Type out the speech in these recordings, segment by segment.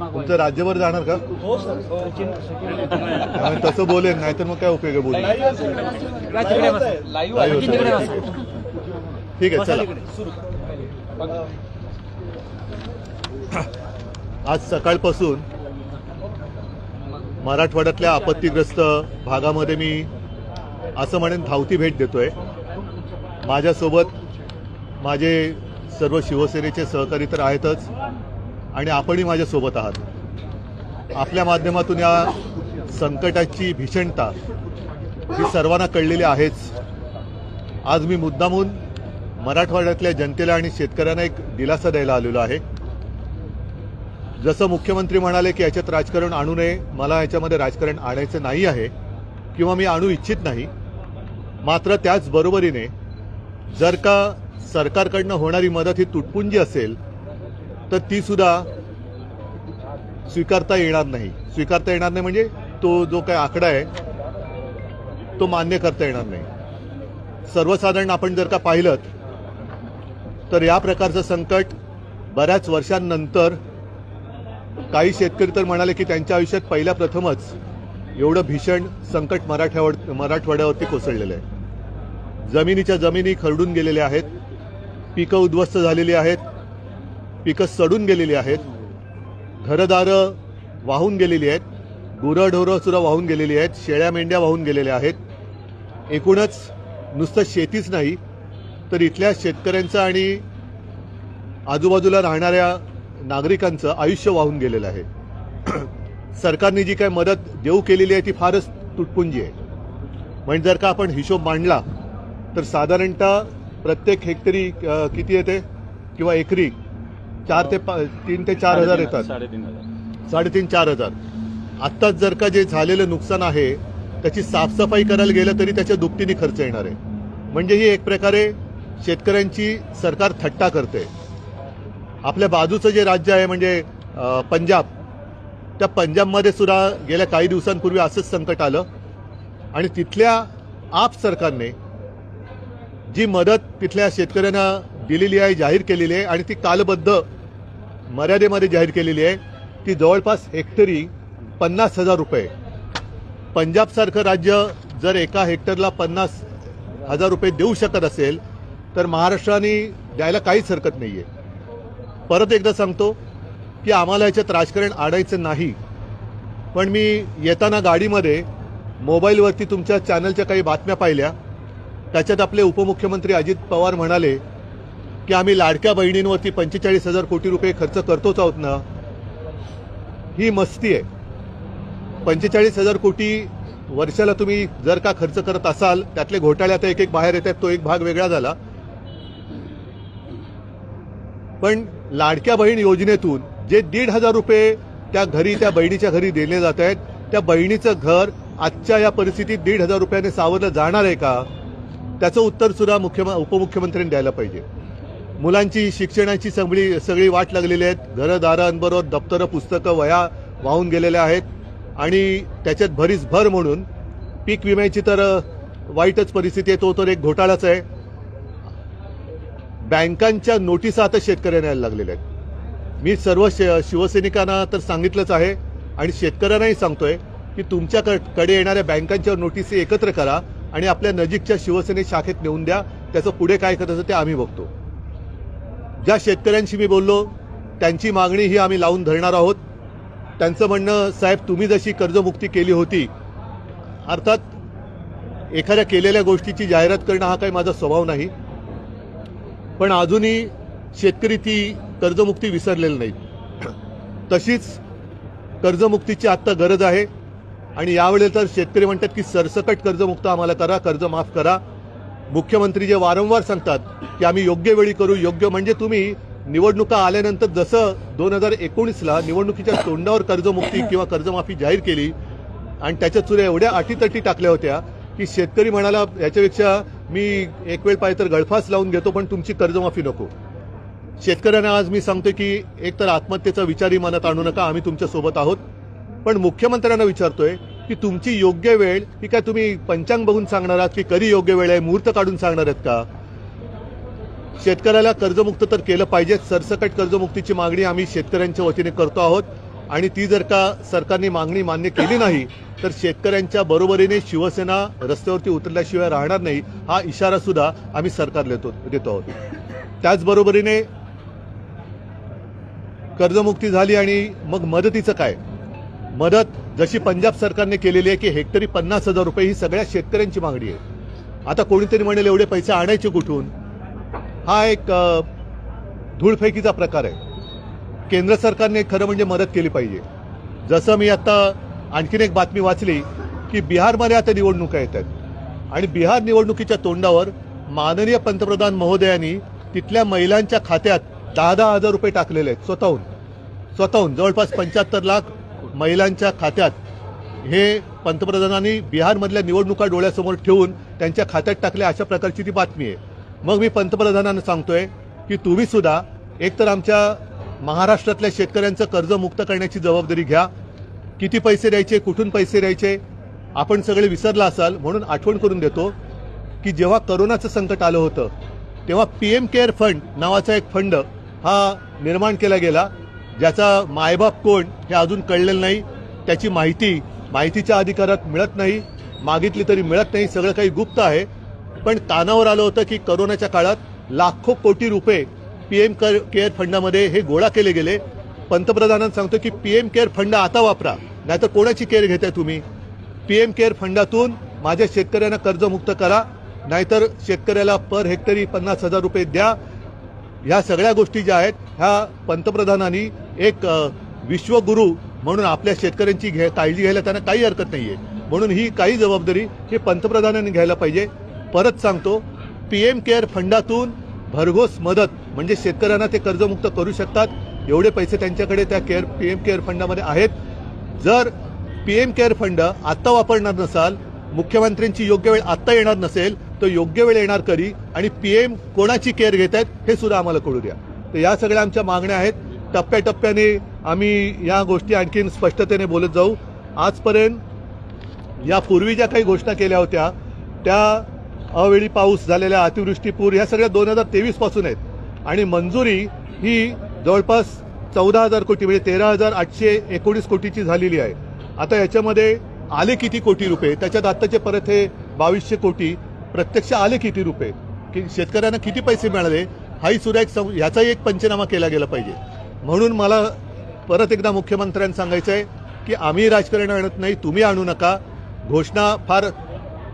तुमचं राज्यभर जाणार का? तसं बोलेन, नाहीतर मग काय उपयोग आहे बोलून. ठीक आहे, चला. आज सकाळपासून मराठवाड्यातल्या आपत्तीग्रस्त भागामध्ये मी असं म्हणेन धावती भेट देतोय. माझ्यासोबत माझे सर्व शिवसेनेचे सहकारी तर आहेतच आणि आपणही माझ्यासोबत आहात. आपल्या माध्यमातून या संकटाची भीषणता ही सर्वांना कळलेली आहेच. आज मी मुद्दामून मराठवाड्यातल्या जनतेला आणि शेतकऱ्यांना एक दिलासा द्यायला आलेलो आहे. जसं मुख्यमंत्री म्हणाले की याच्यात राजकारण आणू नये, मला याच्यामध्ये राजकारण आणायचं नाही आहे किंवा मी आणू इच्छित नाही. मात्र त्याच बरोबरीने जर का सरकारकडनं होणारी मदत ही तुटपुंजी असेल तर ती सुद्धा स्वीकारता येणार नाही. स्वीकारता येणार नाही म्हणजे तो जो काही आकडा आहे तो मान्य करता येणार नाही. सर्वसाधारण आपण जर का पाहिलं तर या प्रकारचं संकट बऱ्याच वर्षांनंतर काही शेतकरी तर म्हणाले की त्यांच्या आयुष्यात पहिल्या प्रथमच एवढं भीषण संकट मराठवाड्यावरती कोसळलेलं आहे. जमिनीच्या जमिनी खरडून गेलेल्या आहेत, पिकं उद्ध्वस्त झालेली आहेत, पिकं सडून गेलेली आहेत, घरदारं वाहून गेलेली आहेत, गुरंढोरं सुद्धा वाहून गेलेली आहेत, शेळ्या मेंढ्या वाहून गेलेल्या आहेत. एकूणच नुसतं शेतीच नाही तर इथल्या शेतकऱ्यांचं आणि आजूबाजूला राहणाऱ्या नागरिकांचं आयुष्य वाहून गेलेलं आहे. सरकारने जी काय मदत देऊ केलेली आहे ती फारच तुटपुंजी आहे. म्हणजे जर का आपण हिशोब मांडला तर साधारणतः प्रत्येक हेक्टरी किती येते किंवा एकरी 3 ते 4 हजार येतात. 3.5-4 हजार. आत्ताच जर का जे झालेलं नुकसान आहे त्याची साफसफाई करायला गेलं तरी त्याच्या दुपटीने खर्च येणार आहे. म्हणजे ही एक प्रकारे शेतकऱ्यांची सरकार थट्टा करते. आपल्या बाजूचं जे राज्य आहे म्हणजे पंजाब, त्या पंजाबमध्ये सुद्धा गेल्या काही दिवसांपूर्वी असंच संकट आलं आणि तिथल्या आप सरकारने जी मदत तिथल्या शेतकऱ्यांना दिलेली आहे, जाहीर केलेली आहे आणि ती कालबद्ध मर्यादेमध्ये जाहीर केलेली आहे, ती जवळपास हेक्टरी 50,000 रुपये. पंजाबसारखं राज्य जर एका हेक्टरला 50,000 रुपये देऊ शकत असेल तर महाराष्ट्राने द्यायला काहीच हरकत नाही आहे. परत एकदा सांगतो की आम्हाला याच्यात राजकारण आणायचं नाही. पण मी येताना गाडीमध्ये मोबाईलवरती तुमच्या चॅनलच्या काही बातम्या पाहिल्या. त्याच्यात आपले उपमुख्यमंत्री अजित पवार म्हणाले की आम्ही लाडक्या बहिणींवरती 45,000 कोटी रुपये खर्च करतोच आहोत ना. ही मस्ती आहे. 45,000 कोटी वर्षाला तुम्ही जर का खर्च करत असाल, त्यातले घोटाळे आता एक बाहेर येतात, तो एक भाग वेगळा झाला. पण लाडक्या बहीण योजनेतून जे 1,500 रुपये त्या बहिणीच्या घरी दिले जात आहेत, त्या बहिणीचं घर आजच्या या परिस्थितीत 1,500 रुपयाने सावरलं जाणार आहे का? त्याचं उत्तर सुद्धा उपमुख्यमंत्र्यांनी द्यायला पाहिजे. मुलांची शिक्षणाची सगळी वाट लागलेली आहेत. घरदारांबरोबर दप्तरं, पुस्तकं, वह्या वाहून गेलेल्या आहेत आणि त्याच्यात भरीस भर म्हणून पीक विम्याची तर वाईटच परिस्थिती आहे. तो तर एक घोटाळाच आहे. बँकांच्या नोटिसा आता शेतकऱ्यांना यायला लागलेल्या आहेत. मी सर्व शिवसैनिकांना तर सांगितलंच आहे आणि शेतकऱ्यांनाही सांगतोय की तुमच्याकडे येणाऱ्या बँकांच्या नोटिसी एकत्र करा आणि आपल्या नजीकच्या शिवसेने शाखेत नेऊन द्या. त्याचं पुढे काय करायचं ते आम्ही बघतो. ज्या शेतकऱ्यांशी मी बोललो त्यांची मागणी ही आम्ही लावून धरणार आहोत. त्यांचं म्हणणं, साहेब तुम्ही जशी कर्जमुक्ती केली होती, अर्थात एखाद्या केलेल्या गोष्टीची जाहिरात करणं हा काही माझा स्वभाव नाही, पण अजूनही शेतकरी ती कर्जमुक्ती विसरलेली नाहीत. तशीच कर्जमुक्तीची आत्ता गरज आहे आणि यावेळेला तर शेतकरी म्हणतात की सरसकट कर्जमुक्त आम्हाला करा, कर्ज माफ करा. मुख्यमंत्री जे वारंवार सांगतात की आम्ही योग्य वेळी करू, योग्य म्हणजे तुम्ही निवडणुका आल्यानंतर जसं 2019ला निवडणुकीच्या तोंडावर कर्जमुक्ती किंवा कर्जमाफी जाहीर केली आणि त्याच्यात सुद्धा एवढ्या अटीतटी टाकल्या होत्या की शेतकरी म्हणाला याच्यापेक्षा मी एक वेळ पाहिजे तर गळफास लावून घेतो पण तुमची कर्जमाफी नको. शेतकऱ्यांना आज मी सांगतो की एकतर आत्महत्येचा विचारही मनात आणू नका, आम्ही तुमच्या सोबत आहोत. पण मुख्यमंत्र्यांना विचारतोय की तुमची योग्य वेळ ही काय तुम्ही पंचांग बघून सांगणार आहात की कधी योग्य वेळ आहे, मुहूर्त काढून सांगणार आहेत का? शेतकऱ्याला कर्जमुक्त तर केलं पाहिजे. सरसकट कर्जमुक्तीची मागणी आम्ही शेतकऱ्यांच्या वतीने करतो आहोत आणि ती जर का सरकारने मागणी मान्य केली नाही तर शेतकऱ्यांच्या बरोबरीने शिवसेना रस्त्यावरती उतरल्याशिवाय राहणार नाही, हा इशारा सुद्धा आम्ही सरकारला देतो आहोत. त्याचबरोबरीने कर्जमुक्ती झाली आणि मग मदतीचं काय? मदत जशी पंजाब सरकारने केलेली आहे की हेक्टरी 50,000 रुपये ही सगळ्या शेतकऱ्यांची मागणी आहे. आता कोणीतरी म्हणेल एवढे पैसे आणायचे कुठून? हा एक धूळफेकीचा प्रकार आहे. केंद्र सरकारने खरं म्हणजे मदत केली पाहिजे. जसं मी आता आणखीन एक बातमी वाचली की बिहारमध्ये आता निवडणुका येत आहेत आणि बिहार निवडणुकीच्या तोंडावर माननीय पंतप्रधान महोदयांनी तिथल्या महिलांच्या खात्यात 10,000 रुपये टाकलेले आहेत. स्वतःहून जवळपास 75 लाख महिलांच्या खात्यात हे पंतप्रधानांनी बिहारमधल्या निवडणुका डोळ्यासमोर ठेवून त्यांच्या खात्यात टाकल्या, अशा प्रकारची ती बातमी आहे. मग मी पंतप्रधानांना सांगतोय की तुम्ही सुद्धा एकतर आमच्या महाराष्ट्रातल्या शेतकऱ्यांचं कर्ज मुक्त करण्याची जबाबदारी घ्या. किती पैसे द्यायचे, कुठून पैसे द्यायचे आपण सगळे विसरला असाल म्हणून आठवण करून देतो की जेव्हा करोनाचं संकट आलं होतं तेव्हा PM केअर फंड नावाचा एक फंड हा निर्माण केला गेला, ज्याचा मायबाप कोण हे अजून कळलेलं नाही. त्याची माहितीच्या अधिकारात मिळत नाही, मागितली तरी मिळत नाही, सगळं काही गुप्त आहे. पण कानावर आलं होतं की करोनाच्या काळात लाखो कोटी रुपये PM केअर फंडामध्ये हे गोळा केले गेले. पंतप्रधानांना सांगतो की PM केअर फंड आता वापरा, नाहीतर कोणाची केअर घेताय तुम्ही? PM केअर फंडातून माझ्या शेतकऱ्यांना कर्जमुक्त करा, नाहीतर शेतकऱ्याला पर हेक्टरी 50,000 रुपये द्या. ह्या सगळ्या गोष्टी ज्या आहेत ह्या पंतप्रधानांनी एक विश्वगुरू म्हणून आपल्या शेतकऱ्यांची काळजी घ्यायला त्यांना काही हरकत नाहीये. म्हणून ही काही जबाबदारी हे पंतप्रधानांनी घ्यायला पाहिजे. परत सांगतो, PM केअर फंडातून भरघोस मदत म्हणजे शेतकऱ्यांना ते कर्जमुक्त करू शकतात. एवढे पैसे त्यांच्याकडे त्या PM केअर फंडामध्ये आहेत. जर PM केअर फंड आत्ता वापरणार नसाल, मुख्यमंत्र्यांची योग्य वेळ आत्ता येणार नसेल तर योग्य वेळ येणार कधी आणि PM कोणाची केअर घेत आहेत हे सुद्धा आम्हाला कळू द्या. तर या सगळ्या आमच्या मागण्या आहेत. टप्प्याटप्प्याने आम्ही या गोष्टी आणखीन स्पष्टतेने बोलत जाऊ. आजपर्यंत यापूर्वी ज्या काही घोषणा केल्या होत्या त्या अवेळी पाऊस झालेल्या, अतिवृष्टी, पूर ह्या सगळ्या 2023 पासून आहेत आणि मंजुरी ही जवळपास 14,000 कोटी म्हणजे 13,819 कोटीची झालेली आहे. आता याच्यामध्ये आले किती कोटी रुपये, त्याच्यात आत्ताचे परत हे 2200 कोटी प्रत्यक्ष आले किती रुपये, की शेतकऱ्यांना किती पैसे मिळाले, हाही सुद्धा एक ह्याचाही एक पंचनामा केला गेला पाहिजे. म्हणून मला परत एकदा मुख्यमंत्र्यांना सांगायचं आहे की आम्ही राजकारण आणत नाही, तुम्ही आणू नका. घोषणा फार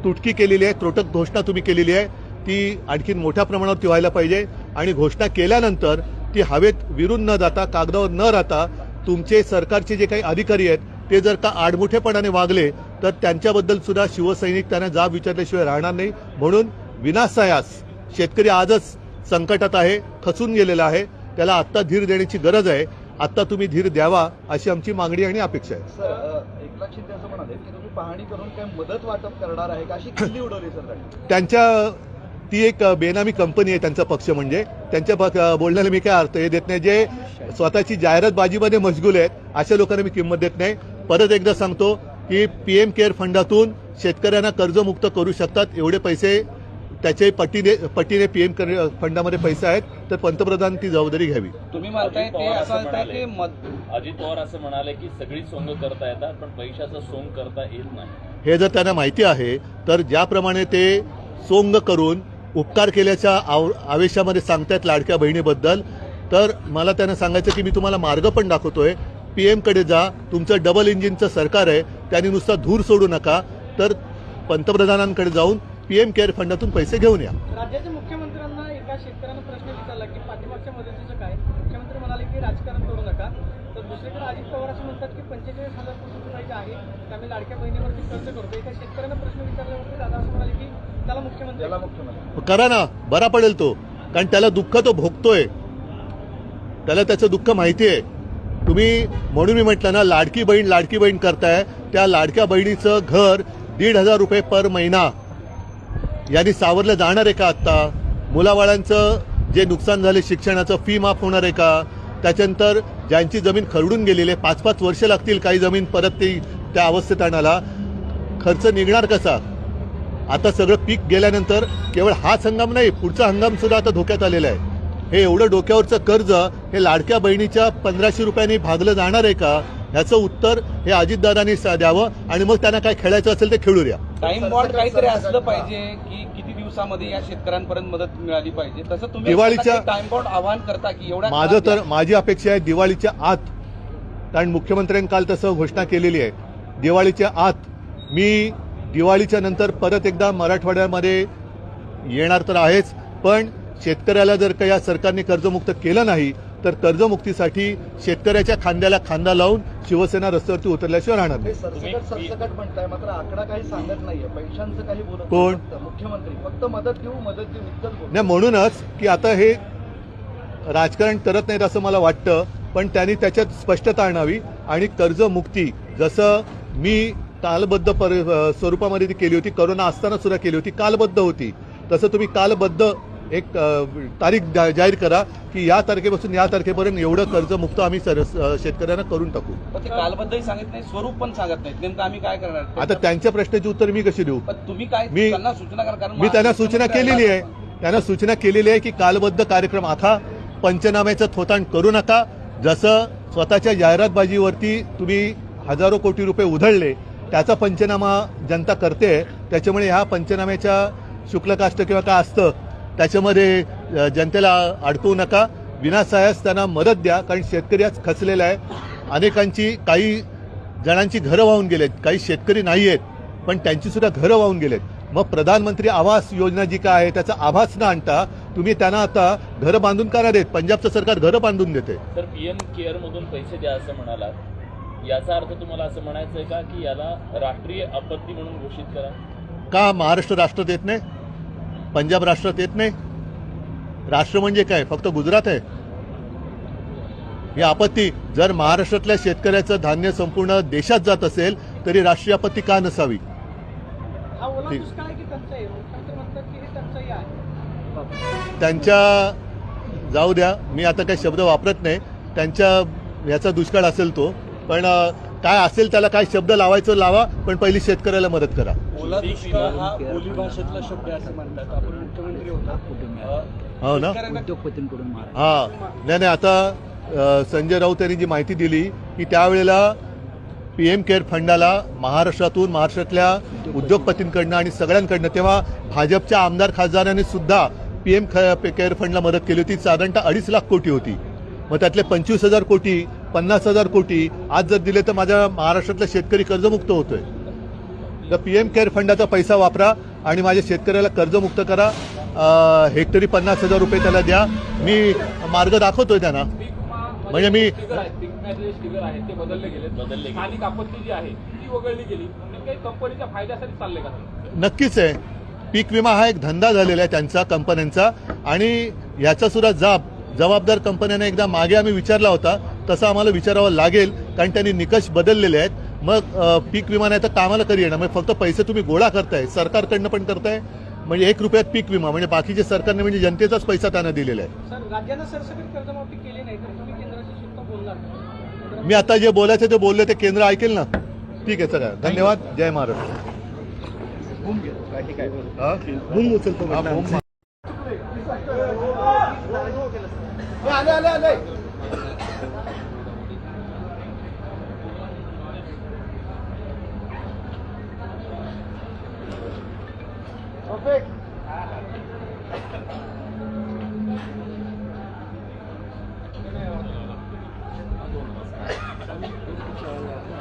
तुटकी केलेली आहे, त्रोटक घोषणा तुम्ही केलेली आहे, ती आणखीन मोठ्या प्रमाणावरती व्हायला पाहिजे आणि घोषणा केल्यानंतर ती हवेत विरून न जाता, कागदावर न राहता तुमचे सरकारचे जे काही अधिकारी आहेत ते जर का आडमुठेपणाने वागले तर त्यांच्याबद्दल सुद्धा शिवसैनिक त्यांना जाब विचारल्याशिवाय राहणार नाही. म्हणून विनासायास शेतकरी आजच संकटात आहे, खचून गेलेला आहे, त्याला आत्ता धीर देण्याची गरज आहे. आत्ता तुम्ही धीर द्यावा अशी आमची मागणी आणि अपेक्षा आहे. सर, एकनाथ शिंदे असं म्हणाले की तुम्ही पाहणी करून काय मदत वाटप करणार आहे का, अशी खिल्ली उडवली सर त्यांच्या. ती एक बेनामी कंपनी आहे त्यांचा पक्ष, म्हणजे त्यांच्या बोलण्याला मी काय अर्थ हे देत नाही. जे स्वतःची जाहिरातबाजीमध्ये मशगूल आहेत अशा लोकांना मी किंमत देत नाही. परत एकदा सांगतो की PM केअर फंडातून शेतकऱ्यांना कर्जमुक्त करू शकतात. एवढे पैसे त्याचे पटीने PM फंडामध्ये पैसे आहेत, तर पंतप्रधान ती जबाबदारी घ्यावी. तुम्ही म्हणताय ते असं म्हणताय की अजित पवार असं म्हणाले की सगळी सोंग करता येतात पण पैशाचं सोंग करता येत नाही. हे जर त्यांना माहिती आहे तर ज्याप्रमाणे ते सोंग करून उपकार केल्याच्या आवेशामध्ये सांगतायत लाडक्या बहिणीबद्दल, तर मला त्यांना सांगायचं की मी तुम्हाला मार्ग पण दाखवतोय. PM कडे जा, तुमचं डबल इंजिनचं सरकार आहे, त्यांनी नुसता धूर सोडू नका, तर पंतप्रधानांकडे जाऊन PM केअर फंडातून पैसे घेऊन या. राज्याच्या मुख्यमंत्र्यांना एका शेतकऱ्यानं प्रश्न विचारला की पाठीमागच्या मदतीचं काय. मुख्यमंत्री म्हणाले की राजकारण करू नका. तर दुसरीकडे अजित पवार असं म्हणतात की 45,000 कोटी रुपये आहे, आम्ही लाडक्या बहिणीवरती खर्च करतो. एका शेतकऱ्यानं प्रश्न विचारल्यावरती दादा असं म्हणाले की त्याला मुख्यमंत्री करा ना, बरा पडेल तो, कारण त्याला दुःख तो भोगतोय, त्याला त्याचं दुःख माहिती आहे. तुम्ही म्हणून मी म्हटलं ना, लाडकी बहीण करताय, त्या लाडक्या बहिणीचं घर 1,500 रुपये पर महिना यांनी सावरलं जाणार आहे का? आत्ता मुलाबाळांचं जे नुकसान झाले शिक्षणाचं फी माफ होणार आहे का? त्याच्यानंतर ज्यांची जमीन खरडून गेलेली आहे, 5-5 वर्ष लागतील काही जमीन परत ती त्या अवस्थेत आणायला. खर्च निघणार कसा? आता सगळं पीक गेल्यानंतर केवळ हाच हंगाम नाही, पुढचा हंगाम सुद्धा आता धोक्यात आलेला आहे. हे एवढं डोक्यावरचं कर्ज हे लाडक्या बहिणीच्या 1500 रुपयांनी भागलं जाणार आहे का? ह्याचं उत्तर हे अजितदादांनी द्यावं आणि मग त्यांना काय खेळायचं असेल ते खेळू द्या. टाइम बॉन्ड काहीतरी असलं पाहिजे की किती दिवसामध्ये या शेतकऱ्यांपर्यंत मदत मिळाली पाहिजे. तसं तुम्ही दिवाळीच्या टाइम बॉन्ड आवाहन करता की एवढा माझी अपेक्षा आहे दिवाळीच्या आत, कारण मुख्यमंत्र्यांनी काल तसं घोषणा केलेली आहे, दिवाळीच्या आत मी दिवाळीच्या नंतर परत एकदा मराठवाड्यामध्ये येणार तर आहेच, पण शेतकऱ्याला जर का या सरकारने कर्जमुक्त केलं नाही तर कर्जमुक्तीसाठी शेतकऱ्याच्या खांद्याला खांदा लावून शिवसेना रस्त्यावरती उतरल्याशिवाय राहणार नाही. सरसकट म्हणताय, मात्र आकडा काही सांगत नाहीये, पैशांचं काही बोलत कोण? नाही. मुख्यमंत्री फक्त मदत देऊ इतकंच बोलतात. नाही, म्हणूनच की आता हे राजकारण करत नाहीत असं मला वाटतं, पण त्यांनी त्याच्यात स्पष्टता आणावी आणि कर्जमुक्ती जसं मी कालबद्ध स्वरूपामध्ये ती केली होती, करोना असताना सुद्धा केली होती, कालबद्ध होती, तसं तुम्ही कालबद्ध एक तारीख जाहीर करा की या तारखेपासून या तारखेपर्यंत एवढं कर्जमुक्त आम्ही शेतकऱ्यांना करून टाकू. पण ते कालबद्धही सांगत नाही, स्वरूप पण सांगत नाहीत, नेमकं आम्ही काय करणार? आता त्यांच्या प्रश्नाची उत्तर मी कशी देऊ? पण तुम्ही काय मी- त्यांना सूचना करा, कारण मी त्यांना सूचना केलेली आहे, की कालबद्ध कार्यक्रम आखा, पंचनाम्याचं थोतांड करू नका. जसं स्वतःच्या जाहिरातबाजीवरती तुम्ही हजारो कोटी रुपये उधळले, त्याचा पंचनामा जनता करते, त्याच्यामुळे ह्या पंचनाम्याच्या शुल्ककाष्ट किंवा काय असतं त्याच्यामध्ये जनतेला अडकवू नका. विनासायास त्यांना मदत द्या, कारण शेतकरी आज खचलेला आहे. अनेकांची, काही जणांची घरं वाहून गेलेत, काही शेतकरी नाही आहेत पण त्यांची सुद्धा घरं वाहून गेलेत. मग प्रधानमंत्री आवास योजना जी काय आहे त्याचा आभास न आणता तुम्ही त्यांना आता घरं बांधून का देत? पंजाबचं सरकार घरं बांधून देते. तर पीएम केअर मधून पैसे द्या असं म्हणालात, याचा अर्थ तुम्हाला असं म्हणायचं आहे का की याला राष्ट्रीय आपत्ती म्हणून घोषित करा? का महाराष्ट्र राष्ट्रात येत नाही? पंजाब राष्ट्रात येत नाही? राष्ट्र म्हणजे काय, फक्त गुजरात आहे? ही आपत्ती जर महाराष्ट्रातल्या शेतकऱ्याचं धान्य संपूर्ण देशात जात असेल तरी राष्ट्रीय आपत्ती का नसावी? हा ओला दुष्काळ आहे की टंचाई? मुख्यमंत्री म्हणतात की हे टंचाई आहे. त्यांच्या जाऊ द्या, मी आता काही शब्द वापरत नाही, त्यांच्या ह्याचा दुष्काळ असेल तो, पण काय असेल त्याला काय शब्द लावायचं लावा, पण पहिली शेतकऱ्याला मदत करा. ओला दुष्काळ हा बोली भाषेतला शब्द आहे असं म्हणतात. आपण मुख्यमंत्री होता, हो ना? उद्योगपतींकडून हा, नाही, आता संजय राऊत यांनी जी माहिती दिली की त्यावेळेला पीएम केअर फंडाला महाराष्ट्रातल्या उद्योगपतींकडनं आणि सगळ्यांकडनं, तेव्हा भाजपच्या आमदार खासदारांनी सुद्धा पीएम केअर फंडला मदत केली होती, साधारणतः 2.5 लाख कोटी होती. मग त्यातले 25,000 कोटी, 50,000 कोटी आज जर दिले तर माझ्या महाराष्ट्रातला शेतकरी कर्जमुक्त होतोय. तर पीएम केअर फंडाचा पैसा वापरा आणि माझ्या शेतकऱ्याला कर्जमुक्त करा. हेक्टरी 50,000 रुपये त्याला द्या. मी मार्ग दाखवतोय त्यांना. म्हणजे मी फिगर आहे ते बदलले गेले. स्थानिक आपत्ती जी आहे ती वगळली गेली. काही कंपनीच्या फायद्यासाठी चालले का? नक्कीच आहे. पीक विमा हा एक धंदा झालेला आहे त्यांचा, कंपन्यांचा, आणि याचा सुद्धा जबाबदार कंपन्यांना एकदा मागे आम्ही विचारला होता, तसं आम्हाला विचारावं लागेल, कारण त्यांनी निकष बदललेले आहेत. मग पीक विमा नाही तर कामाला कधी येणार? म्हणजे फक्त पैसे तुम्ही गोळा करताय, सरकारकडनं पण करताय, म्हणजे 1 रुपयात पीक विमा, म्हणजे बाकीचे सरकारने म्हणजे जनतेचाच पैसा त्यांना दिलेला आहे. सर, राज्यानं सरसकट कर्जमाफी केली नाही तर तुम्ही केंद्राशी सुद्धा बोलणार? मी आता जे बोलायचं ते बोलले ते केंद्र ऐकेल ना. ठीक आहे, चला, धन्यवाद. जय महाराष्ट्र. हा? बूम उचलतो. हा, बूम. आले Perfect.